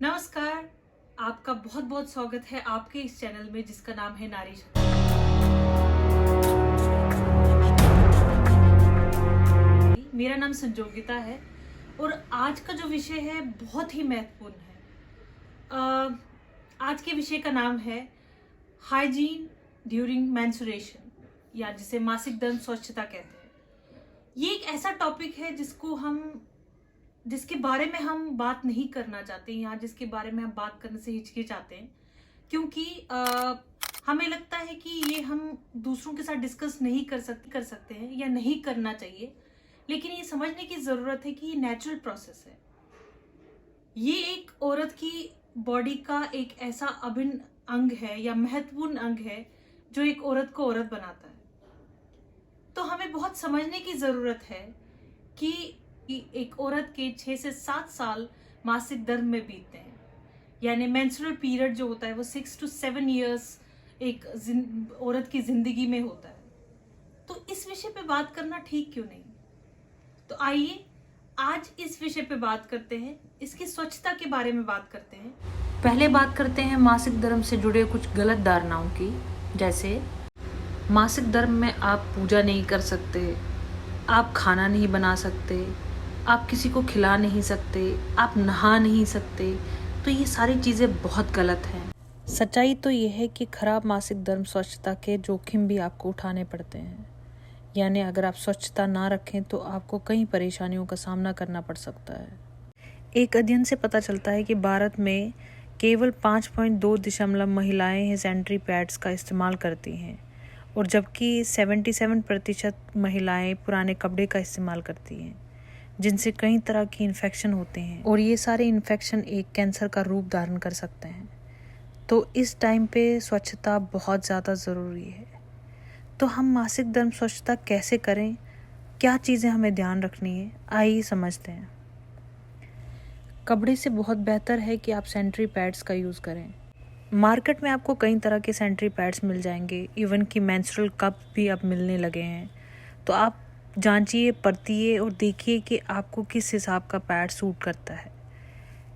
नमस्कार। आपका बहुत बहुत स्वागत है आपके इस चैनल में जिसका नाम है नारी शक्ति। मेरा नाम संजोगिता है और आज का जो विषय है बहुत ही महत्वपूर्ण है। आज के विषय का नाम है हाइजीन ड्यूरिंग मेंस्ट्रुएशन या जिसे मासिक धर्म स्वच्छता कहते हैं। ये एक ऐसा टॉपिक है जिसके बारे में हम बात नहीं करना चाहते या जिसके बारे में हम बात करने से हिचकिचाते हैं, क्योंकि हमें लगता है कि ये हम दूसरों के साथ डिस्कस नहीं कर सकते हैं या नहीं करना चाहिए। लेकिन ये समझने की ज़रूरत है कि ये नेचुरल प्रोसेस है। ये एक औरत की बॉडी का एक ऐसा अभिन्न अंग है या महत्वपूर्ण अंग है जो एक औरत को औरत बनाता है। तो हमें बहुत समझने की ज़रूरत है कि एक औरत के 6 से 7 साल मासिक धर्म में बीतते हैं, यानी मेंस्ट्रुअल पीरियड जो होता है वो 6 to 7 years एक औरत की जिंदगी में होता है। तो इस विषय पे बात करना ठीक क्यों नहीं? तो आइए आज इस विषय पे बात करते हैं, इसकी स्वच्छता के बारे में बात करते हैं। पहले बात करते हैं मासिक धर्म से जुड़े कुछ गलत धारणाओं की। जैसे मासिक धर्म में आप पूजा नहीं कर सकते, आप खाना नहीं बना सकते, आप किसी को खिला नहीं सकते, आप नहा नहीं सकते। तो ये सारी चीज़ें बहुत गलत हैं। सच्चाई तो ये है कि खराब मासिक धर्म स्वच्छता के जोखिम भी आपको उठाने पड़ते हैं। यानी अगर आप स्वच्छता ना रखें तो आपको कई परेशानियों का सामना करना पड़ सकता है। एक अध्ययन से पता चलता है कि भारत में केवल 5.2 महिलाएं सैनिटरी पैड्स का इस्तेमाल करती हैं और जबकि 77% महिलाएं पुराने कपड़े का इस्तेमाल करती हैं, जिनसे कई तरह की इन्फेक्शन होते हैं और ये सारे इन्फेक्शन एक कैंसर का रूप धारण कर सकते हैं। तो इस टाइम पे स्वच्छता बहुत ज़्यादा ज़रूरी है। तो हम मासिक धर्म स्वच्छता कैसे करें, क्या चीज़ें हमें ध्यान रखनी है, आइए समझते हैं। कपड़े से बहुत बेहतर है कि आप सैनिटरी पैड्स का यूज़ करें। मार्केट में आपको कई तरह के सैनिटरी पैड्स मिल जाएंगे, इवन कि मेंस्ट्रुअल कप भी अब मिलने लगे हैं। तो आप जांचिए, परतिए और देखिए कि आपको किस हिसाब का पैड सूट करता है,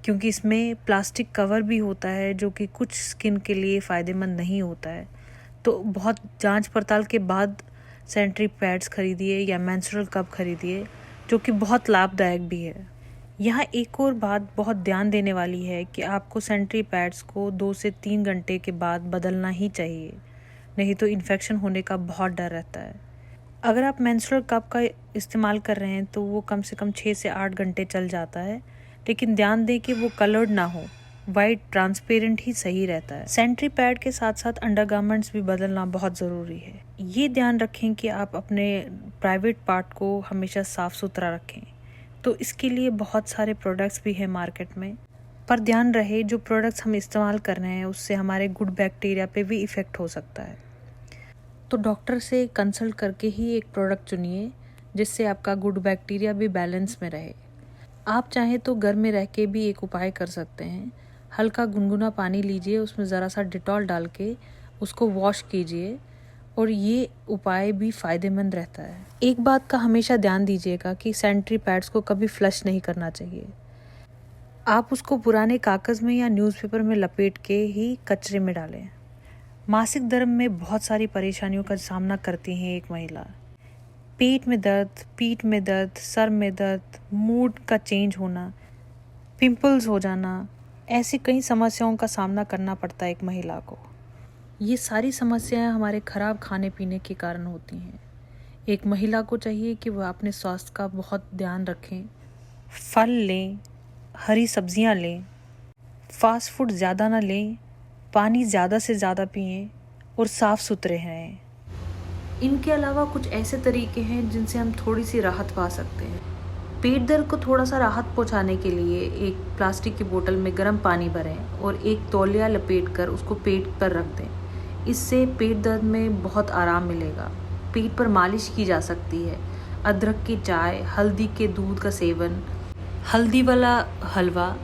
क्योंकि इसमें प्लास्टिक कवर भी होता है जो कि कुछ स्किन के लिए फ़ायदेमंद नहीं होता है। तो बहुत जांच पड़ताल के बाद सैनिटरी पैड्स खरीदिए या मेंस्ट्रुअल कप खरीदिए, जो कि बहुत लाभदायक भी है। यहाँ एक और बात बहुत ध्यान देने वाली है कि आपको सैनिटरी पैड्स को 2 से 3 घंटे के बाद बदलना ही चाहिए, नहीं तो इन्फेक्शन होने का बहुत डर रहता है। अगर आप मेंस्ट्रुअल कप का इस्तेमाल कर रहे हैं तो वो कम से कम 6 से 8 घंटे चल जाता है, लेकिन ध्यान दें कि वो कलर्ड ना हो, वाइट ट्रांसपेरेंट ही सही रहता है। सैनिटरी पैड के साथ साथ अंडरगारमेंट्स भी बदलना बहुत ज़रूरी है। ये ध्यान रखें कि आप अपने प्राइवेट पार्ट को हमेशा साफ़ सुथरा रखें। तो इसके लिए बहुत सारे प्रोडक्ट्स भी हैं मार्केट में, पर ध्यान रहे जो प्रोडक्ट्स हम इस्तेमाल कर रहे हैं उससे हमारे गुड बैक्टीरिया पे भी इफ़ेक्ट हो सकता है। तो डॉक्टर से कंसल्ट करके ही एक प्रोडक्ट चुनिए जिससे आपका गुड बैक्टीरिया भी बैलेंस में रहे। आप चाहें तो घर में रह के भी एक उपाय कर सकते हैं। हल्का गुनगुना पानी लीजिए, उसमें ज़रा सा डिटॉल डाल के उसको वॉश कीजिए और ये उपाय भी फ़ायदेमंद रहता है। एक बात का हमेशा ध्यान दीजिएगा कि सैनिटरी पैड्स को कभी फ्लश नहीं करना चाहिए। आप उसको पुराने कागज़ में या न्यूज़पेपर में लपेट के ही कचरे में डालें। मासिक धर्म में बहुत सारी परेशानियों का सामना करती हैं एक महिला। पेट में दर्द, पीठ में दर्द, सर में दर्द, मूड का चेंज होना, पिंपल्स हो जाना, ऐसी कई समस्याओं का सामना करना पड़ता है एक महिला को। ये सारी समस्याएं हमारे ख़राब खाने पीने के कारण होती हैं। एक महिला को चाहिए कि वह अपने स्वास्थ्य का बहुत ध्यान रखें। फल लें, हरी सब्जियां लें, फास्ट फूड ज़्यादा ना लें, पानी ज़्यादा से ज़्यादा पिएं और साफ़ सुथरे रहें। इनके अलावा कुछ ऐसे तरीके हैं जिनसे हम थोड़ी सी राहत पा सकते हैं। पेट दर्द को थोड़ा सा राहत पहुंचाने के लिए एक प्लास्टिक की बोतल में गर्म पानी भरें और एक तौलिया लपेटकर उसको पेट पर रख दें। इससे पेट दर्द में बहुत आराम मिलेगा। पेट पर मालिश की जा सकती है। अदरक की चाय, हल्दी के दूध का सेवन, हल्दी वाला हलवा,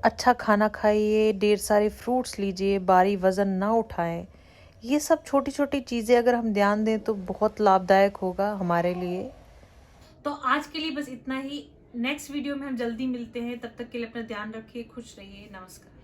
अच्छा खाना खाइए, ढेर सारे फ्रूट्स लीजिए, भारी वज़न ना उठाएं। ये सब छोटी छोटी चीज़ें अगर हम ध्यान दें तो बहुत लाभदायक होगा हमारे लिए। तो आज के लिए बस इतना ही। नेक्स्ट वीडियो में हम जल्दी मिलते हैं, तब तक के लिए अपना ध्यान रखिए, खुश रहिए, नमस्कार।